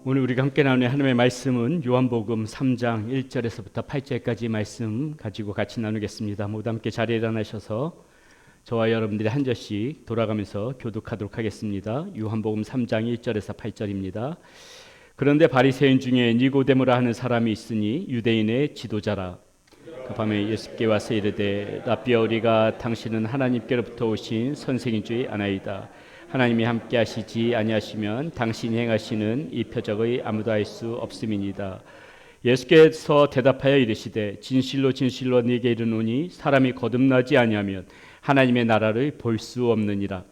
오늘 우리가 함께 나누는 하나님의 말씀은 요한복음 3장 1절에서부터 8절까지 말씀 가지고 같이 나누겠습니다. 모두 함께 자리에 일어나셔서 저와 여러분들이 한 절씩 돌아가면서 교독하도록 하겠습니다. 요한복음 3장 1절에서 8절입니다. 그런데 바리새인 중에 니고데모라 하는 사람이 있으니 유대인의 지도자라. 그 밤에 예수께 와서 이르되 라삐야, 우리가 당신은 하나님께로부터 오신 선생인 줄 아나이다. 하나님이 함께 하시지 아니하시면 당신이 행하시는 이 표적의 아무도 알 수 없음이니이다. 예수께서 대답하여 이르시되 진실로 진실로 네게 이르노니 사람이 거듭나지 아니하면 하나님의 나라를 볼 수 없느니라.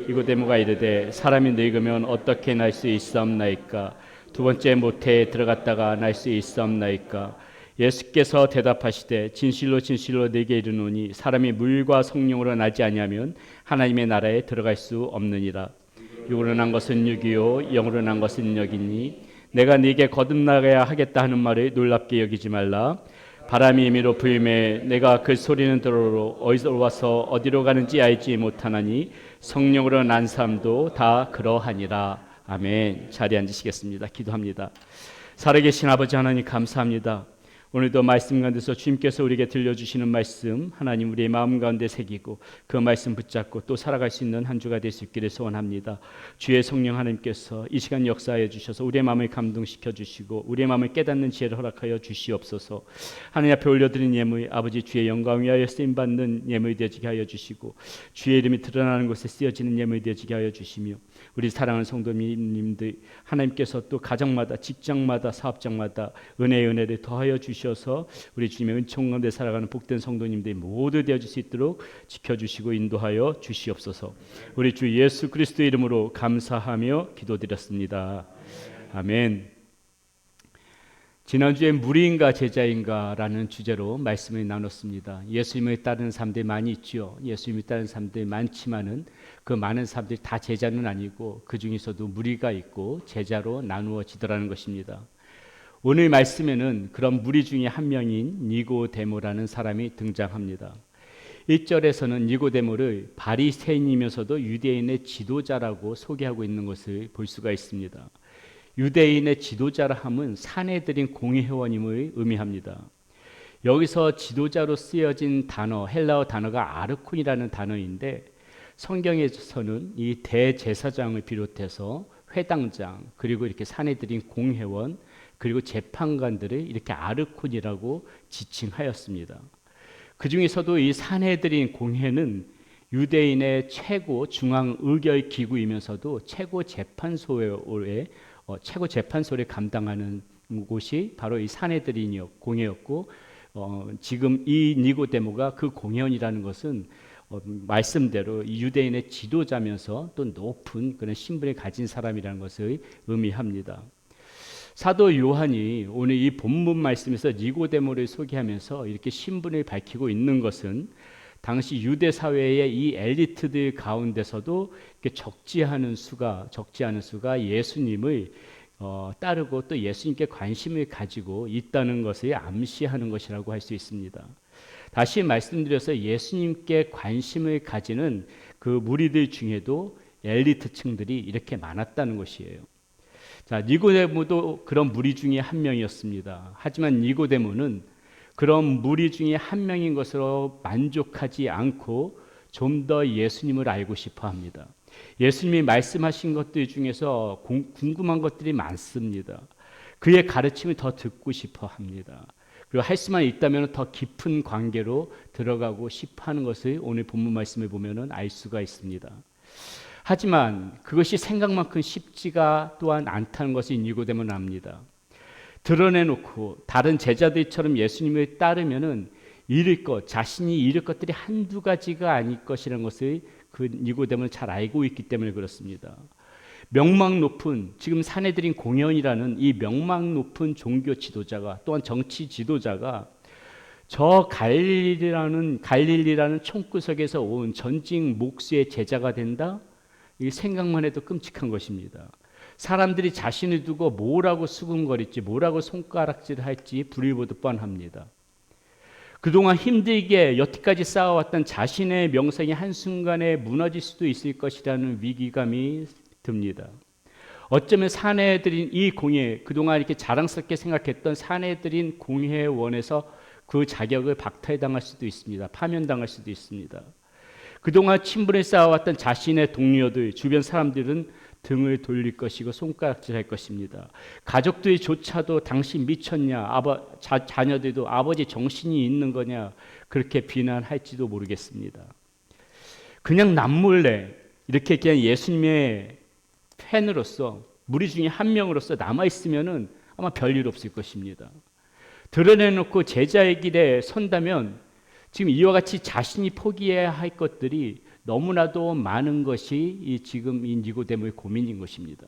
니고데모가 이르되 사람이 늙으면 어떻게 날 수 있사옵나이까? 두 번째 모태에 들어갔다가 날 수 있사옵나이까? 예수께서 대답하시되 진실로 진실로 네게 이르노니 사람이 물과 성령으로 나지 아니하면 하나님의 나라에 들어갈 수 없느니라. 육으로 난 것은 육이요 영으로 난 것은 영이니 내가 네게 거듭나가야 하겠다 하는 말을 놀랍게 여기지 말라. 바람이 임의로 불매 내가 그 소리는 들어로 어디서 와서 어디로 가는지 알지 못하나니 성령으로 난 사람도 다 그러하니라. 아멘. 자리에 앉으시겠습니다. 기도합니다. 살아계신 아버지 하나님, 감사합니다. 오늘도 말씀 가운데서 주님께서 우리에게 들려주시는 말씀 하나님 우리의 마음 가운데 새기고 그 말씀 붙잡고 또 살아갈 수 있는 한 주가 될 수 있기를 소원합니다. 주의 성령 하나님께서 이 시간 역사하여 주셔서 우리의 마음을 감동시켜 주시고 우리의 마음을 깨닫는 지혜를 허락하여 주시옵소서. 하나님 앞에 올려드린 예물 아버지 주의 영광 위하여 쓰임받는 예물이 되어지게 하여 주시고 주의 이름이 드러나는 곳에 쓰여지는 예물이 되어지게 하여 주시며 우리 사랑하는 성도님들 하나님께서 또 가정마다 직장마다 사업장마다 은혜를 더하여 주시옵소서. 우리 주님의 은총 가운데 살아가는 복된 성도님들이 모두 되어질 수 있도록 지켜주시고 인도하여 주시옵소서. 우리 주 예수 그리스도의 이름으로 감사하며 기도드렸습니다. 아멘. 지난주에 무리인가 제자인가 라는 주제로 말씀을 나눴습니다. 예수님을 따르는 사람들이 많이 있죠. 예수님을 따르는 사람들이 많지만은 그 많은 사람들이 다 제자는 아니고 그 중에서도 무리가 있고 제자로 나누어지더라는 것입니다. 오늘 말씀에는 그런 무리 중에 한 명인 니고데모라는 사람이 등장합니다. 1절에서는 니고데모를 바리새인이면서도 유대인의 지도자라고 소개하고 있는 것을 볼 수가 있습니다. 유대인의 지도자라 함은 사내들인 공회원임을 의미합니다. 여기서 지도자로 쓰여진 단어, 헬라어 단어가 아르콘이라는 단어인데 성경에서는 이 대제사장을 비롯해서 회당장 그리고 이렇게 사내들인 공회원 그리고 재판관들을 이렇게 아르콘이라고 지칭하였습니다. 그 중에서도 이 사내들인 공회는 유대인의 최고 중앙 의결 기구이면서도 최고 재판소를 감당하는 곳이 바로 이 사내들인 공회였고 지금 이 니고데모가 그 공회원이라는 것은 말씀대로 유대인의 지도자면서 또 높은 그런 신분을 가진 사람이라는 것을 의미합니다. 사도 요한이 오늘 이 본문 말씀에서 니고데모를 소개하면서 이렇게 신분을 밝히고 있는 것은 당시 유대 사회의 이 엘리트들 가운데서도 이렇게 적지 않은 수가 예수님을 따르고 또 예수님께 관심을 가지고 있다는 것을 암시하는 것이라고 할 수 있습니다. 다시 말씀드려서 예수님께 관심을 가지는 그 무리들 중에도 엘리트층들이 이렇게 많았다는 것이에요. 자, 니고데모도 그런 무리 중에 한 명이었습니다. 하지만 니고데모는 그런 무리 중에 한 명인 것으로 만족하지 않고 좀 더 예수님을 알고 싶어 합니다. 예수님이 말씀하신 것들 중에서 궁금한 것들이 많습니다. 그의 가르침을 더 듣고 싶어 합니다. 그리고 할 수만 있다면 더 깊은 관계로 들어가고 싶어 하는 것을 오늘 본문 말씀을 보면 알 수가 있습니다. 하지만 그것이 생각만큼 쉽지가 또한 않다는 것이 니고데모는 압니다. 드러내놓고 다른 제자들처럼 예수님을 따르면은 자신이 잃을 것들이 한두 가지가 아닐 것이라는 것을 그 니고데모는 잘 알고 있기 때문에 그렇습니다. 명망 높은 지금 사내들인 공회원이라는 이 명망 높은 종교 지도자가 또한 정치 지도자가 저 갈릴리라는 총구석에서 온 전직 목수의 제자가 된다? 이 생각만 해도 끔찍한 것입니다. 사람들이 자신을 두고 뭐라고 수군거릴지 뭐라고 손가락질을 할지 불이 보듯 뻔합니다. 그동안 힘들게 여태까지 쌓아왔던 자신의 명성이 한순간에 무너질 수도 있을 것이라는 위기감이 듭니다. 어쩌면 사내들인 이 공회, 그동안 이렇게 자랑스럽게 생각했던 사내들인 공회원에서 그 자격을 박탈당할 수도 있습니다. 파면당할 수도 있습니다. 그동안 친분을 쌓아왔던 자신의 동료들, 주변 사람들은 등을 돌릴 것이고 손가락질할 것입니다. 가족들조차도 당신 미쳤냐, 자녀들도 아버지 정신이 있는 거냐 그렇게 비난할지도 모르겠습니다. 그냥 남몰래 이렇게 그냥 예수님의 팬으로서 무리 중에 한 명으로서 남아있으면은 아마 별일 없을 것입니다. 드러내놓고 제자의 길에 선다면 지금 이와 같이 자신이 포기해야 할 것들이 너무나도 많은 것이 지금 이 니고데모의 고민인 것입니다.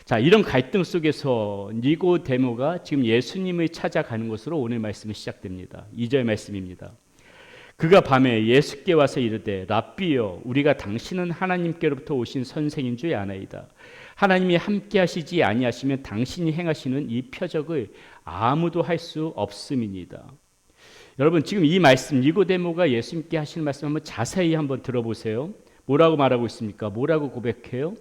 자, 이런 갈등 속에서 니고데모가 지금 예수님을 찾아가는 것으로 오늘 말씀이 시작됩니다. 2절 말씀입니다. 그가 밤에 예수께 와서 이르되 랍비여 우리가 당신은 하나님께로부터 오신 선생인 줄 아나이다. 하나님이 함께 하시지 아니하시면 당신이 행하시는 이 표적을 아무도 할 수 없음이니이다. 여러분 지금 이 말씀 니고데모가 예수님께 하시는 말씀 한번 자세히 한번 들어보세요. 뭐라고 말하고 있습니까? 뭐라고 고백해요?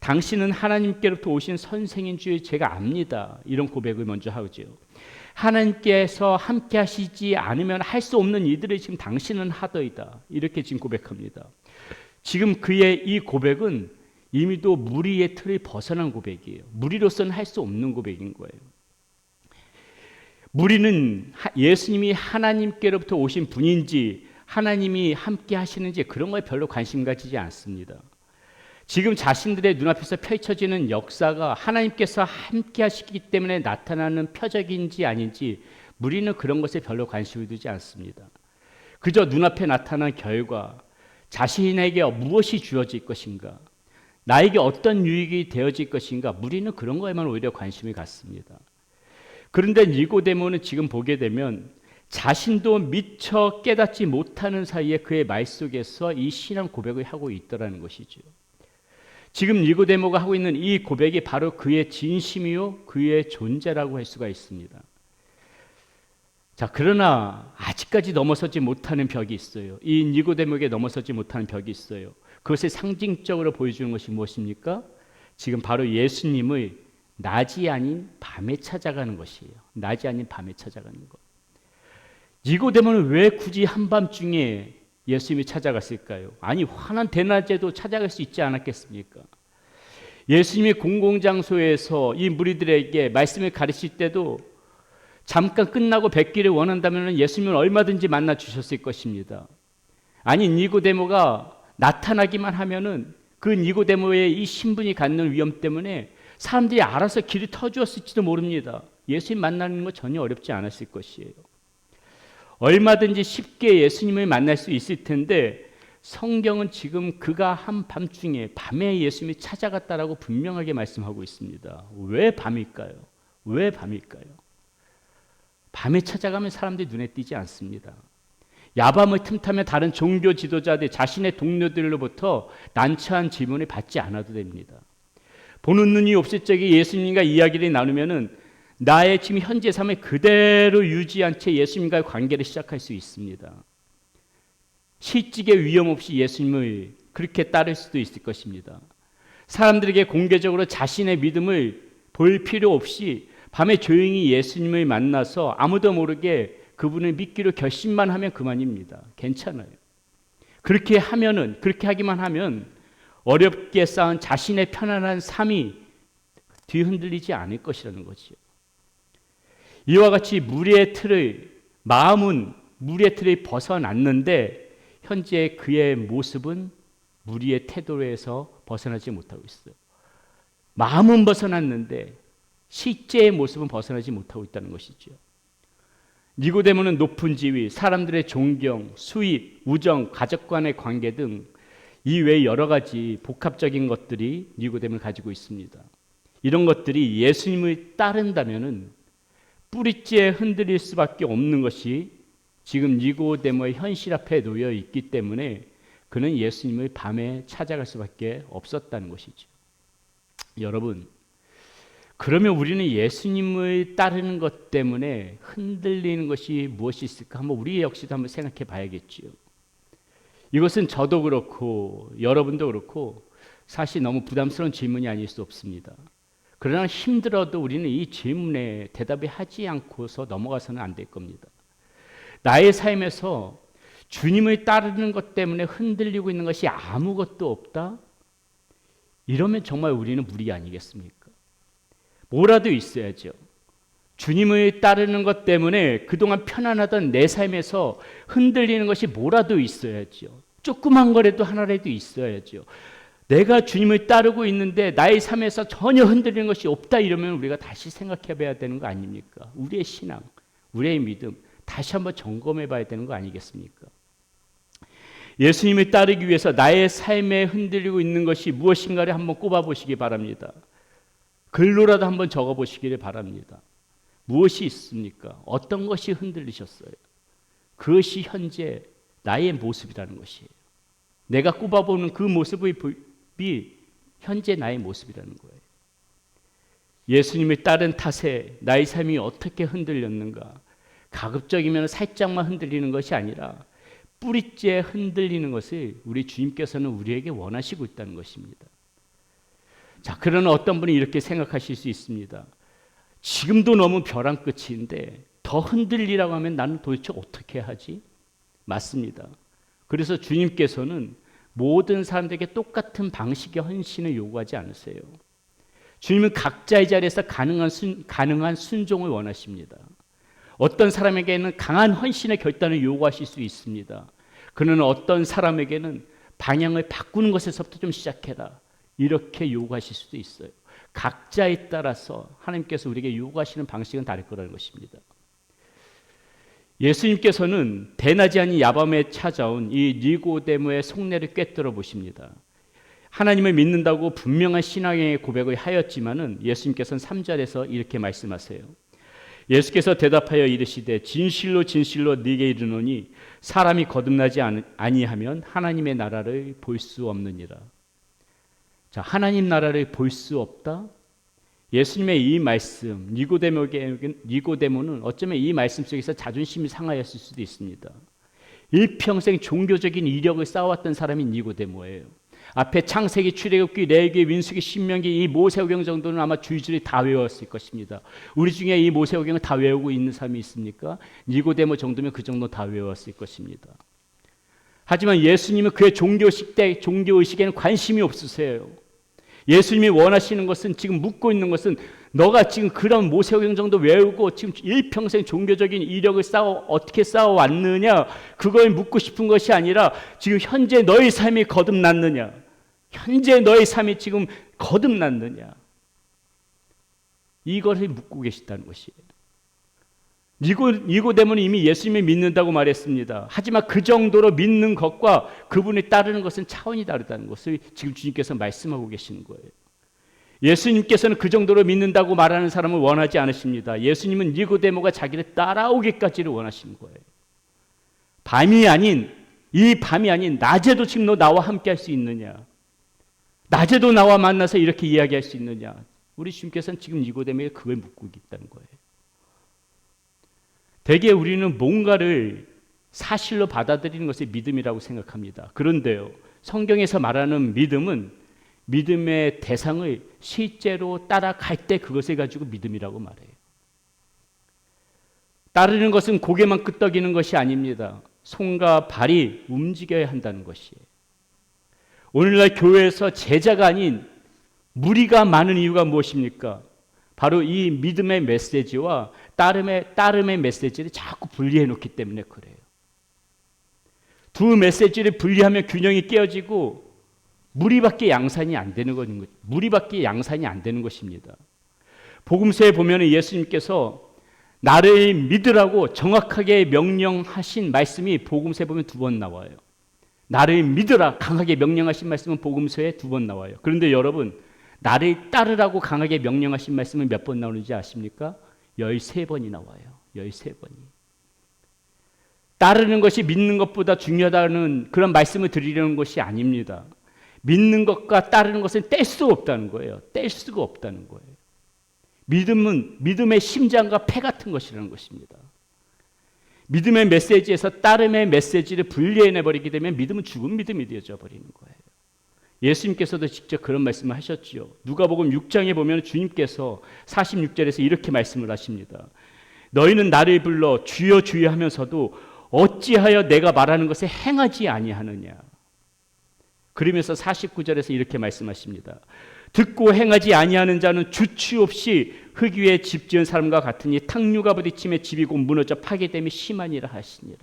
당신은 하나님께로부터 오신 선생인 줄 제가 압니다. 이런 고백을 먼저 하죠. 하나님께서 함께 하시지 않으면 할 수 없는 일들을 지금 당신은 하더이다. 이렇게 지금 고백합니다. 지금 그의 이 고백은 이미도 무리의 틀을 벗어난 고백이에요. 무리로서는 할 수 없는 고백인 거예요. 무리는 예수님이 하나님께로부터 오신 분인지 하나님이 함께 하시는지 그런 거에 별로 관심 가지지 않습니다. 지금 자신들의 눈앞에서 펼쳐지는 역사가 하나님께서 함께 하시기 때문에 나타나는 표적인지 아닌지 무리는 그런 것에 별로 관심을 두지 않습니다. 그저 눈앞에 나타난 결과, 자신에게 무엇이 주어질 것인가, 나에게 어떤 유익이 되어질 것인가, 무리는 그런 거에만 오히려 관심을 갖습니다. 그런데 니고데모는 지금 보게 되면 자신도 미처 깨닫지 못하는 사이에 그의 말 속에서 이 신앙 고백을 하고 있더라는 것이죠. 지금 니고데모가 하고 있는 이 고백이 바로 그의 진심이요 그의 존재라고 할 수가 있습니다. 자, 그러나 아직까지 넘어서지 못하는 벽이 있어요. 이 니고데모에게 넘어서지 못하는 벽이 있어요. 그것을 상징적으로 보여주는 것이 무엇입니까? 지금 바로 예수님을 낮이 아닌 밤에 찾아가는 것이에요. 낮이 아닌 밤에 찾아가는 것. 니고데모는 왜 굳이 한밤중에 예수님이 찾아갔을까요? 아니 환한 대낮에도 찾아갈 수 있지 않았겠습니까? 예수님이 공공장소에서 이 무리들에게 말씀을 가르칠 때도 잠깐 끝나고 뵙기를 원한다면 예수님은 얼마든지 만나 주셨을 것입니다. 아니 니고데모가 나타나기만 하면은 그 니고데모의 이 신분이 갖는 위험 때문에 사람들이 알아서 길이 터주었을지도 모릅니다. 예수님 만나는 거 전혀 어렵지 않았을 것이에요. 얼마든지 쉽게 예수님을 만날 수 있을 텐데 성경은 지금 그가 한밤중에 밤에 예수님이 찾아갔다라고 분명하게 말씀하고 있습니다. 왜 밤일까요? 왜 밤일까요? 밤에 찾아가면 사람들이 눈에 띄지 않습니다. 야밤을 틈타며 다른 종교 지도자들 자신의 동료들로부터 난처한 질문을 받지 않아도 됩니다. 보는 눈이 없을 적에 예수님과 이야기를 나누면은 나의 지금 현재 삶을 그대로 유지한 채 예수님과의 관계를 시작할 수 있습니다. 실직의 위험 없이 예수님을 그렇게 따를 수도 있을 것입니다. 사람들에게 공개적으로 자신의 믿음을 볼 필요 없이 밤에 조용히 예수님을 만나서 아무도 모르게 그분을 믿기로 결심만 하면 그만입니다. 괜찮아요. 그렇게 하기만 하면 어렵게 쌓은 자신의 편안한 삶이 뒤흔들리지 않을 것이라는 거죠. 이와 같이 마음은 무리의 틀을 벗어났는데 현재 그의 모습은 무리의 태도에서 벗어나지 못하고 있어요. 마음은 벗어났는데 실제의 모습은 벗어나지 못하고 있다는 것이죠. 니고데모는 높은 지위, 사람들의 존경, 수입, 우정, 가족 간의 관계 등 이외에 여러 가지 복합적인 것들이 니고데모를 가지고 있습니다. 이런 것들이 예수님을 따른다면은 뿌리째 흔들릴 수밖에 없는 것이 지금 니고데모의 현실 앞에 놓여 있기 때문에 그는 예수님을 밤에 찾아갈 수밖에 없었다는 것이죠. 여러분, 그러면 우리는 예수님을 따르는 것 때문에 흔들리는 것이 무엇이 있을까? 한번 우리 역시도 한번 생각해 봐야겠지요. 이것은 저도 그렇고 여러분도 그렇고 사실 너무 부담스러운 질문이 아닐 수 없습니다. 그러나 힘들어도 우리는 이 질문에 대답을 하지 않고서 넘어가서는 안 될 겁니다. 나의 삶에서 주님을 따르는 것 때문에 흔들리고 있는 것이 아무것도 없다? 이러면 정말 우리는 무리 아니겠습니까? 뭐라도 있어야죠. 주님을 따르는 것 때문에 그동안 편안하던 내 삶에서 흔들리는 것이 뭐라도 있어야죠. 조그만 거라도 하나라도 있어야죠. 내가 주님을 따르고 있는데 나의 삶에서 전혀 흔들리는 것이 없다 이러면 우리가 다시 생각해 봐야 되는 거 아닙니까? 우리의 신앙, 우리의 믿음 다시 한번 점검해 봐야 되는 거 아니겠습니까? 예수님을 따르기 위해서 나의 삶에 흔들리고 있는 것이 무엇인가를 한번 꼽아 보시기 바랍니다. 글로라도 한번 적어 보시기를 바랍니다. 무엇이 있습니까? 어떤 것이 흔들리셨어요? 그것이 현재 나의 모습이라는 것이에요. 내가 꼽아보는 그 모습이 현재 나의 모습이라는 거예요. 예수님을 따른 탓에 나의 삶이 어떻게 흔들렸는가? 가급적이면 살짝만 흔들리는 것이 아니라 뿌리째 흔들리는 것을 우리 주님께서는 우리에게 원하시고 있다는 것입니다. 자, 그러나 어떤 분이 이렇게 생각하실 수 있습니다. 지금도 너무 벼랑 끝인데 더 흔들리라고 하면 나는 도대체 어떻게 하지? 맞습니다. 그래서 주님께서는 모든 사람들에게 똑같은 방식의 헌신을 요구하지 않으세요. 주님은 각자의 자리에서 가능한 순종을 원하십니다. 어떤 사람에게는 강한 헌신의 결단을 요구하실 수 있습니다. 그러나 어떤 사람에게는 방향을 바꾸는 것에서부터 좀 시작해라. 이렇게 요구하실 수도 있어요. 각자에 따라서 하나님께서 우리에게 요구하시는 방식은 다를 거라는 것입니다. 예수님께서는 대낮이 아닌 야밤에 찾아온 이 니고데모의 속내를 꿰뚫어 보십니다. 하나님을 믿는다고 분명한 신앙의 고백을 하였지만은 예수님께서는 3절에서 이렇게 말씀하세요. 예수께서 대답하여 이르시되 진실로 진실로 네게 이르노니 사람이 거듭나지 아니하면 하나님의 나라를 볼 수 없느니라. 자, 하나님 나라를 볼 수 없다? 예수님의 이 말씀, 니고데모는 어쩌면 이 말씀 속에서 자존심이 상하였을 수도 있습니다. 일평생 종교적인 이력을 쌓아왔던 사람이 니고데모예요. 앞에 창세기, 출애굽기, 레위기, 민수기, 신명기 이 모세오경 정도는 아마 줄줄이 다 외웠을 것입니다. 우리 중에 이 모세오경을 다 외우고 있는 사람이 있습니까? 니고데모 정도면 그 정도 다 외웠을 것입니다. 하지만 예수님은 그의 종교의식에는 관심이 없으세요. 예수님이 원하시는 것은 지금 묻고 있는 것은 너가 지금 그런 모세오경 정도 외우고 지금 일평생 종교적인 이력을 어떻게 쌓아왔느냐 그걸 묻고 싶은 것이 아니라 지금 현재 너의 삶이 거듭났느냐 현재 너의 삶이 지금 거듭났느냐 이것을 묻고 계시다는 것이에요. 니고데모는 이미 예수님을 믿는다고 말했습니다. 하지만 그 정도로 믿는 것과 그분을 따르는 것은 차원이 다르다는 것을 지금 주님께서 말씀하고 계시는 거예요. 예수님께서는 그 정도로 믿는다고 말하는 사람을 원하지 않으십니다. 예수님은 니고데모가 자기를 따라오기까지를 원하시는 거예요. 이 밤이 아닌 낮에도 지금 너 나와 함께 할 수 있느냐? 낮에도 나와 만나서 이렇게 이야기할 수 있느냐? 우리 주님께서는 지금 니고데모에게 그걸 묻고 있다는 거예요. 대개 우리는 뭔가를 사실로 받아들이는 것이 믿음이라고 생각합니다. 그런데요, 성경에서 말하는 믿음은 믿음의 대상을 실제로 따라갈 때 그것을 가지고 믿음이라고 말해요. 따르는 것은 고개만 끄덕이는 것이 아닙니다. 손과 발이 움직여야 한다는 것이에요. 오늘날 교회에서 제자가 아닌 무리가 많은 이유가 무엇입니까? 바로 이 믿음의 메시지와 따름의 메시지를 자꾸 분리해 놓기 때문에 그래요. 두 메시지를 분리하면 균형이 깨어지고 무리밖에 양산이 안 되는 것입니다. 복음서에 보면 예수님께서 나를 믿으라고 정확하게 명령하신 말씀이 복음서에 보면 2번 나와요. 나를 믿으라 강하게 명령하신 말씀은 복음서에 2번 나와요. 그런데 여러분 나를 따르라고 강하게 명령하신 말씀은 몇 번 나오는지 아십니까? 13번이 나와요. 13번이. 따르는 것이 믿는 것보다 중요하다는 그런 말씀을 드리려는 것이 아닙니다. 믿는 것과 따르는 것은 뗄 수 없다는 거예요. 뗄 수가 없다는 거예요. 믿음은 믿음의 심장과 폐 같은 것이라는 것입니다. 믿음의 메시지에서 따름의 메시지를 분리해내버리게 되면 믿음은 죽은 믿음이 되어져 버리는 거예요. 예수님께서도 직접 그런 말씀을 하셨지요. 누가복음 6장에 보면 주님께서 46절에서 이렇게 말씀을 하십니다. 너희는 나를 불러 주여 주여 하면서도 어찌하여 내가 말하는 것에 행하지 아니하느냐. 그러면서 49절에서 이렇게 말씀하십니다. 듣고 행하지 아니하는 자는 주치 없이 흙 위에 집 지은 사람과 같으니 탕류가 부딪힘에 집이 곧 무너져 파괴됨이 심하니라 하시니라.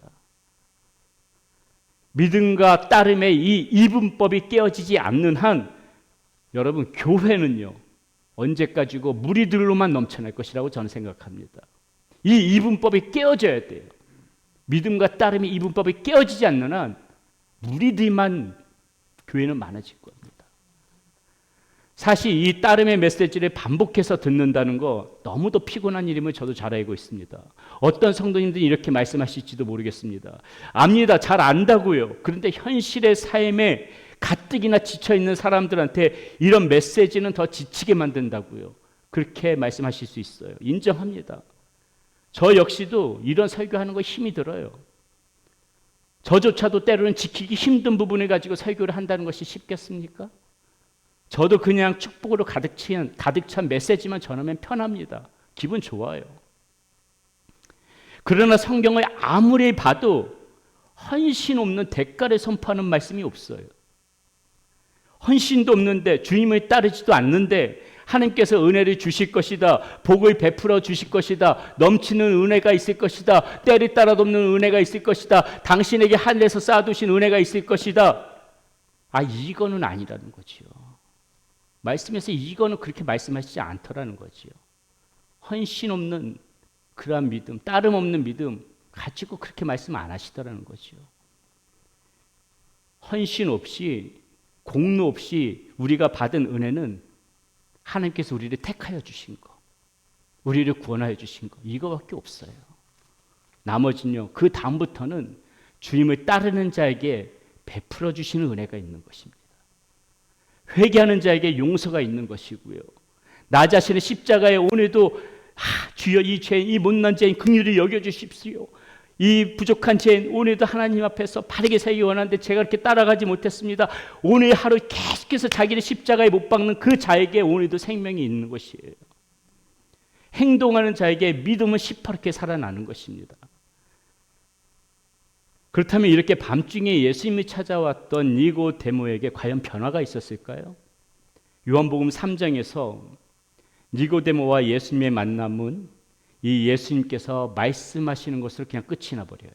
믿음과 따름의 이 이분법이 깨어지지 않는 한 여러분 교회는요 언제까지고 무리들로만 넘쳐날 것이라고 저는 생각합니다. 이 이분법이 깨어져야 돼요. 믿음과 따름의 이분법이 깨어지지 않는 한 무리들만 교회는 많아질 겁니다. 사실 이 따름의 메시지를 반복해서 듣는다는 거 너무도 피곤한 일임을 저도 잘 알고 있습니다. 어떤 성도님들이 이렇게 말씀하실지도 모르겠습니다. 압니다. 잘 안다고요. 그런데 현실의 삶에 가뜩이나 지쳐있는 사람들한테 이런 메시지는 더 지치게 만든다고요. 그렇게 말씀하실 수 있어요. 인정합니다. 저 역시도 이런 설교하는 거 힘이 들어요. 저조차도 때로는 지키기 힘든 부분을 가지고 설교를 한다는 것이 쉽겠습니까? 저도 그냥 축복으로 가득 찬 메시지만 전하면 편합니다. 기분 좋아요. 그러나 성경을 아무리 봐도 헌신 없는 대가를 선포하는 말씀이 없어요. 헌신도 없는데 주님을 따르지도 않는데 하나님께서 은혜를 주실 것이다. 복을 베풀어 주실 것이다. 넘치는 은혜가 있을 것이다. 때를 따라 돕는 은혜가 있을 것이다. 당신에게 하늘에서 쌓아두신 은혜가 있을 것이다. 이거는 아니라는 거지요. 말씀에서 이거는 그렇게 말씀하시지 않더라는 거지요. 헌신 없는 그러한 믿음, 따름 없는 믿음 가지고 그렇게 말씀 안 하시더라는 거지요. 헌신 없이 공로 없이 우리가 받은 은혜는 하나님께서 우리를 택하여 주신 거, 우리를 구원하여 주신 거 이거밖에 없어요. 나머지는요. 그 다음부터는 주님을 따르는 자에게 베풀어 주시는 은혜가 있는 것입니다. 회개하는 자에게 용서가 있는 것이고요. 나 자신의 십자가에 오늘도 주여 이 죄인, 이 못난 죄인 긍휼히 여겨주십시오. 이 부족한 죄인 오늘도 하나님 앞에서 바르게 살기 원하는데 제가 그렇게 따라가지 못했습니다. 오늘 하루 계속해서 자기를 십자가에 못 박는 그 자에게 오늘도 생명이 있는 것이에요. 행동하는 자에게 믿음은 시퍼렇게 살아나는 것입니다. 그렇다면 이렇게 밤중에 예수님이 찾아왔던 니고데모에게 과연 변화가 있었을까요? 요한복음 3장에서 니고데모와 예수님의 만남은 이 예수님께서 말씀하시는 것으로 그냥 끝이 나버려요.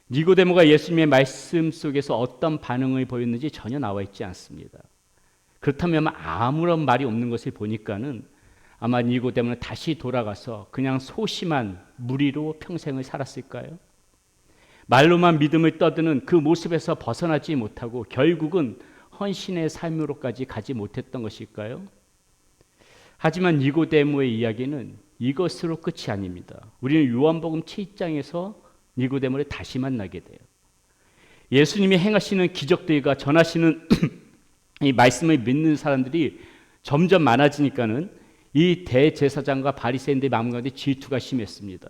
니고데모가 예수님의 말씀 속에서 어떤 반응을 보였는지 전혀 나와 있지 않습니다. 그렇다면 아무런 말이 없는 것을 보니까는 아마 니고데모는 다시 돌아가서 그냥 소심한 무리로 평생을 살았을까요? 말로만 믿음을 떠드는 그 모습에서 벗어나지 못하고 결국은 헌신의 삶으로까지 가지 못했던 것일까요? 하지만 니고데모의 이야기는 이것으로 끝이 아닙니다. 우리는 요한복음 7장에서 니고데모를 다시 만나게 돼요. 예수님이 행하시는 기적들과 전하시는 이 말씀을 믿는 사람들이 점점 많아지니까는 이 대제사장과 바리새인들의 마음 가운데 질투가 심했습니다.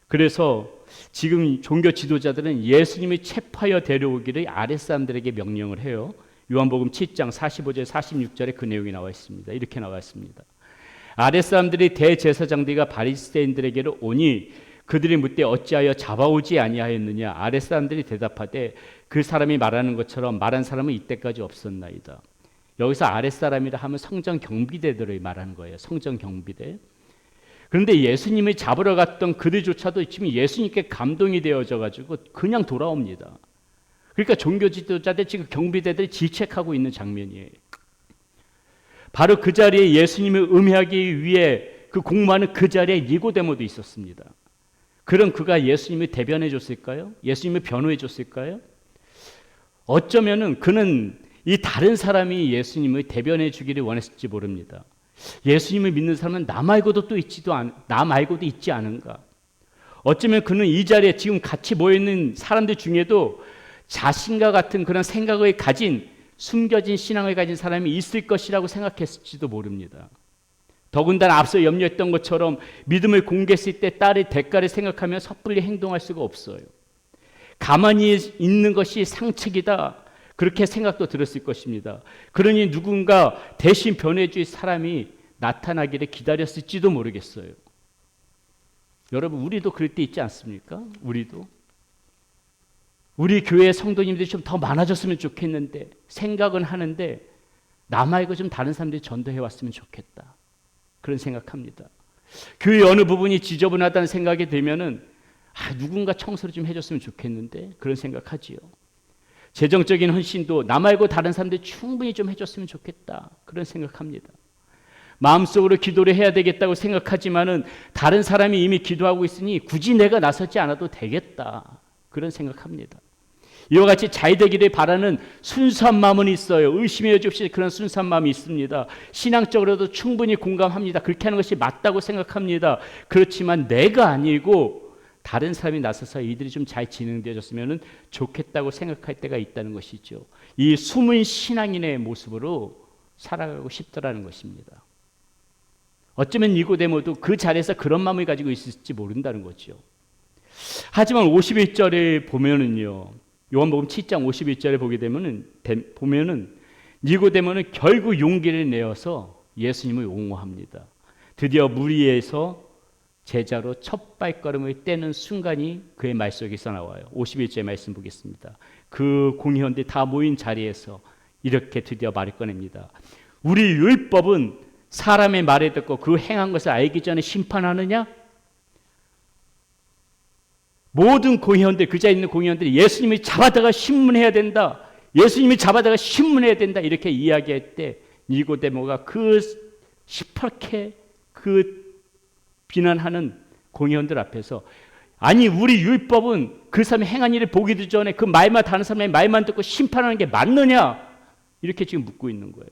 그래서 지금 종교 지도자들은 예수님을 체포하여 데려오기를 아랫사람들에게 명령을 해요. 요한복음 7장 45절 46절에 그 내용이 나와 있습니다. 이렇게 나와 있습니다. 아랫사람들이 대제사장들과 바리새인들에게로 오니 그들이 묻되 어찌하여 잡아오지 아니하였느냐. 아랫사람들이 대답하되 그 사람이 말하는 것처럼 말한 사람은 이때까지 없었나이다. 여기서 아랫사람이라 하면 성전 경비대들을 말하는 거예요. 성전 경비대. 그런데 예수님을 잡으러 갔던 그들조차도 지금 예수님께 감동이 되어져 가지고 그냥 돌아옵니다. 그러니까 종교 지도자들 지금 경비대들이 질책하고 있는 장면이에요. 바로 그 자리에 예수님을 음해하기 위해 그 공모하는 그 자리에 니고데모도 있었습니다. 그럼 그가 예수님을 대변해 줬을까요? 예수님을 변호해 줬을까요? 어쩌면은 그는 이 다른 사람이 예수님을 대변해 주기를 원했을지 모릅니다. 예수님을 믿는 사람은 나 말고도 있지 않은가? 어쩌면 그는 이 자리에 지금 같이 모여 있는 사람들 중에도 자신과 같은 그런 생각을 가진 숨겨진 신앙을 가진 사람이 있을 것이라고 생각했을지도 모릅니다. 더군다나 앞서 염려했던 것처럼 믿음을 공개했을 때 딸의 대가를 생각하며 섣불리 행동할 수가 없어요. 가만히 있는 것이 상책이다. 그렇게 생각도 들었을 것입니다. 그러니 누군가 대신 변해줄 사람이 나타나기를 기다렸을지도 모르겠어요. 여러분, 우리도 그럴 때 있지 않습니까? 우리도. 우리 교회 성도님들이 좀 더 많아졌으면 좋겠는데 생각은 하는데 나 말고 좀 다른 사람들이 전도해 왔으면 좋겠다. 그런 생각합니다. 교회 어느 부분이 지저분하다는 생각이 들면은 누군가 청소를 좀 해줬으면 좋겠는데 그런 생각하지요. 재정적인 헌신도 나 말고 다른 사람들이 충분히 좀 해줬으면 좋겠다. 그런 생각합니다. 마음속으로 기도를 해야 되겠다고 생각하지만은 다른 사람이 이미 기도하고 있으니 굳이 내가 나서지 않아도 되겠다. 그런 생각합니다. 이와 같이 잘 되기를 바라는 순수한 마음은 있어요. 의심의 여지 없이 그런 순수한 마음이 있습니다. 신앙적으로도 충분히 공감합니다. 그렇게 하는 것이 맞다고 생각합니다. 그렇지만 내가 아니고 다른 사람이 나서서 이들이 좀 잘 진행되어졌으면 좋겠다고 생각할 때가 있다는 것이죠. 이 숨은 신앙인의 모습으로 살아가고 싶더라는 것입니다. 어쩌면 니고데모도 그 자리에서 그런 마음을 가지고 있을지 모른다는 거죠. 하지만 51절에 보면은요, 요한복음 7장 51절에 보면은 니고데모는 결국 용기를 내어서 예수님을 옹호합니다. 드디어 무리에서 제자로 첫 발걸음을 떼는 순간이 그의 말 속에서 나와요. 51절 말씀 보겠습니다. 그 공회원들이 다 모인 자리에서 이렇게 드디어 말을 꺼냅니다. 우리 율법은 사람의 말을 듣고 그 행한 것을 알기 전에 심판하느냐? 모든 공회원들, 그 자리에 있는 공회원들이 예수님을 잡아다가 신문해야 된다. 예수님을 잡아다가 신문해야 된다. 이렇게 이야기할 때 니고데모가 그 시퍼렇게 그 비난하는 공회원들 앞에서 아니 우리 율법은 그 사람이 행한 일을 보기도 전에 그 말만 다른 사람의 말만 듣고 심판하는 게 맞느냐? 이렇게 지금 묻고 있는 거예요.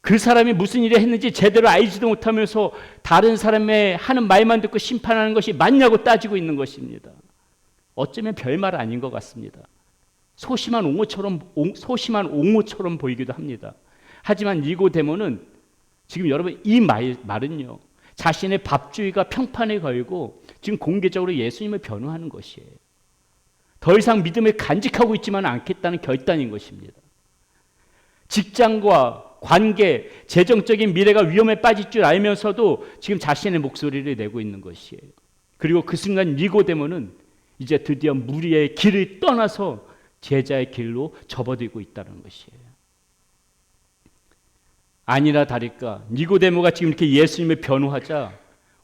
그 사람이 무슨 일을 했는지 제대로 알지도 못하면서 다른 사람의 하는 말만 듣고 심판하는 것이 맞냐고 따지고 있는 것입니다. 어쩌면 별말 아닌 것 같습니다. 소심한 옹호처럼 보이기도 합니다. 하지만 니고데모는 지금 여러분 이 말은요, 자신의 밥주의가 평판에 걸고 지금 공개적으로 예수님을 변호하는 것이에요. 더 이상 믿음을 간직하고 있지만 않겠다는 결단인 것입니다. 직장과 관계, 재정적인 미래가 위험에 빠질 줄 알면서도 지금 자신의 목소리를 내고 있는 것이에요. 그리고 그 순간 니고데모는 이제 드디어 무리의 길을 떠나서 제자의 길로 접어들고 있다는 것이에요. 아니나 다를까 니고데모가 지금 이렇게 예수님을 변호하자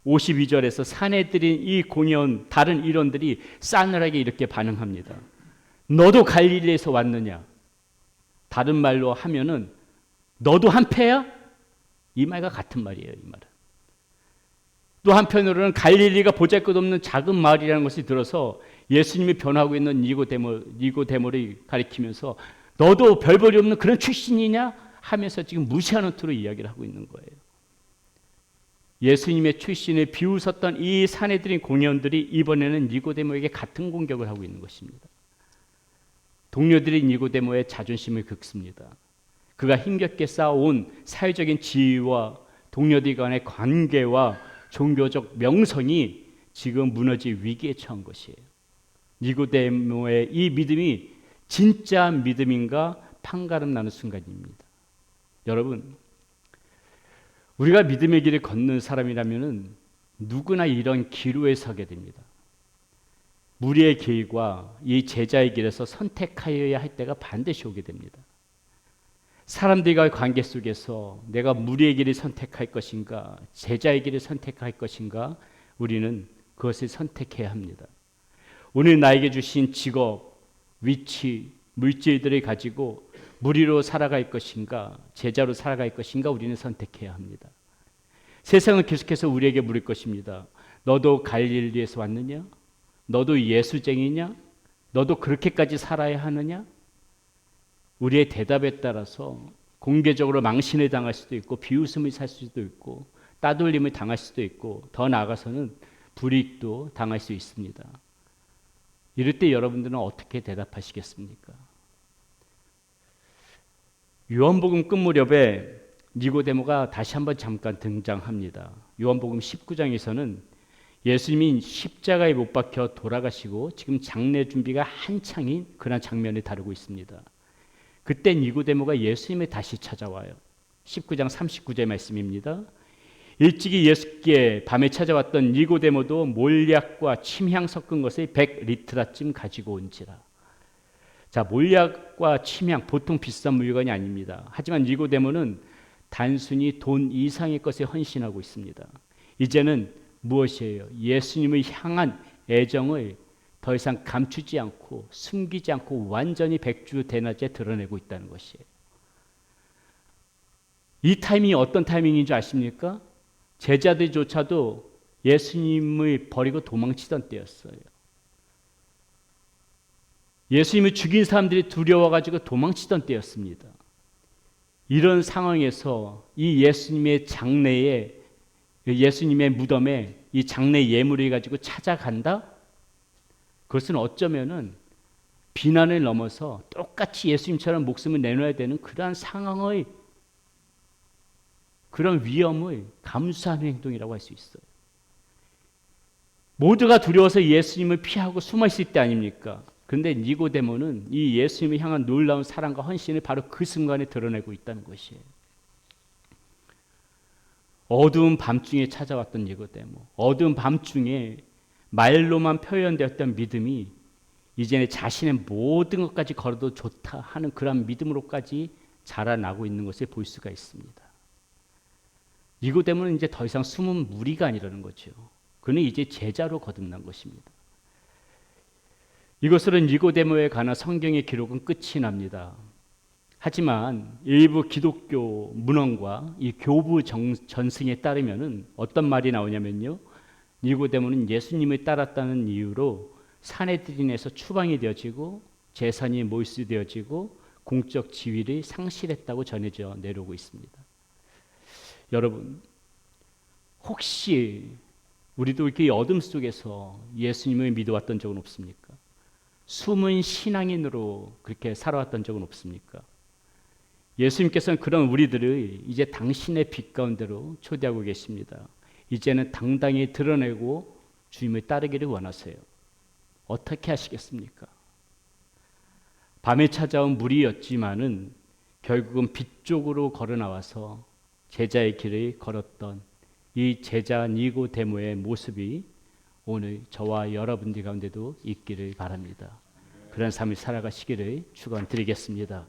52절에서 사내들인 이 공연 다른 일원들이 싸늘하게 이렇게 반응합니다. 너도 갈릴리에서 왔느냐? 다른 말로 하면은 너도 한패야? 이 말과 같은 말이에요. 이 말은. 또 한편으로는 갈릴리가 보잘것없는 작은 마을이라는 것이 들어서 예수님이 변하고 있는 니고데모를 가리키면서 너도 별 볼이 없는 그런 출신이냐? 하면서 지금 무시하는 투로 이야기를 하고 있는 거예요. 예수님의 출신을 비웃었던 이 사내들인 공연들이 이번에는 니고데모에게 같은 공격을 하고 있는 것입니다. 동료들이 니고데모의 자존심을 긁습니다. 그가 힘겹게 쌓아온 사회적인 지위와 동료들 간의 관계와 종교적 명성이 지금 무너질 위기에 처한 것이에요. 니고데모의 이 믿음이 진짜 믿음인가 판가름 나는 순간입니다. 여러분, 우리가 믿음의 길을 걷는 사람이라면 누구나 이런 기로에 서게 됩니다. 무리의 길과 이 제자의 길에서 선택하여야 할 때가 반드시 오게 됩니다. 사람들과의 관계 속에서 내가 무리의 길을 선택할 것인가, 제자의 길을 선택할 것인가, 우리는 그것을 선택해야 합니다. 오늘 나에게 주신 직업, 위치, 물질들을 가지고 무리로 살아갈 것인가, 제자로 살아갈 것인가, 우리는 선택해야 합니다. 세상은 계속해서 우리에게 물을 것입니다. 너도 갈릴리에서 왔느냐? 너도 예수쟁이냐? 너도 그렇게까지 살아야 하느냐? 우리의 대답에 따라서 공개적으로 망신을 당할 수도 있고 비웃음을 살 수도 있고 따돌림을 당할 수도 있고 더 나아가서는 불이익도 당할 수 있습니다. 이럴 때 여러분들은 어떻게 대답하시겠습니까? 요한복음 끝 무렵에 니고데모가 다시 한번 잠깐 등장합니다. 요한복음 19장에서는 예수님이 십자가에 못 박혀 돌아가시고 지금 장례 준비가 한창인 그런 장면을 다루고 있습니다. 그때 니고데모가 예수님을 다시 찾아와요. 19장 39절 말씀입니다. 일찍이 예수께 밤에 찾아왔던 니고데모도 몰약과 침향 섞은 것을 100리트라쯤 가지고 온지라. 자, 몰약과 침향 보통 비싼 물건이 아닙니다. 하지만 니고데모는 단순히 돈 이상의 것에 헌신하고 있습니다. 이제는 무엇이에요? 예수님을 향한 애정을 더 이상 감추지 않고 숨기지 않고 완전히 백주대낮에 드러내고 있다는 것이에요. 이 타이밍이 어떤 타이밍인 줄 아십니까? 제자들조차도 예수님을 버리고 도망치던 때였어요. 예수님을 죽인 사람들이 두려워가지고 도망치던 때였습니다. 이런 상황에서 이 예수님의 장례에, 예수님의 무덤에 이 장례 예물을 가지고 찾아간다? 그것은 어쩌면은 비난을 넘어서 똑같이 예수님처럼 목숨을 내놔야 되는 그러한 상황의 그런 위험을 감수하는 행동이라고 할 수 있어요. 모두가 두려워서 예수님을 피하고 숨어 있을 때 아닙니까? 그런데 니고데모는 이 예수님을 향한 놀라운 사랑과 헌신을 바로 그 순간에 드러내고 있다는 것이에요. 어두운 밤중에 찾아왔던 니고데모, 어두운 밤중에 말로만 표현되었던 믿음이 이제는 자신의 모든 것까지 걸어도 좋다 하는 그런 믿음으로까지 자라나고 있는 것을 볼 수가 있습니다. 니고데모는 이제 더 이상 숨은 무리가 아니라는 거죠. 그는 이제 제자로 거듭난 것입니다. 이것으로 니고데모에 관한 성경의 기록은 끝이 납니다. 하지만 일부 기독교 문헌과 이 교부 전승에 따르면은 어떤 말이 나오냐면요. 니고데모는 예수님을 따랐다는 이유로 사내들인에서 추방이 되어지고 재산이 몰수되어지고 공적 지위를 상실했다고 전해져 내려오고 있습니다. 여러분, 혹시 우리도 이렇게 어둠 속에서 예수님을 믿어왔던 적은 없습니까? 숨은 신앙인으로 그렇게 살아왔던 적은 없습니까? 예수님께서는 그런 우리들을 이제 당신의 빛 가운데로 초대하고 계십니다. 이제는 당당히 드러내고 주님을 따르기를 원하세요. 어떻게 하시겠습니까? 밤에 찾아온 무리였지만은 결국은 빛 쪽으로 걸어 나와서 제자의 길을 걸었던 이 제자 니고데모의 모습이 오늘 저와 여러분들 가운데도 있기를 바랍니다. 그런 삶을 살아가시기를 축원드리겠습니다.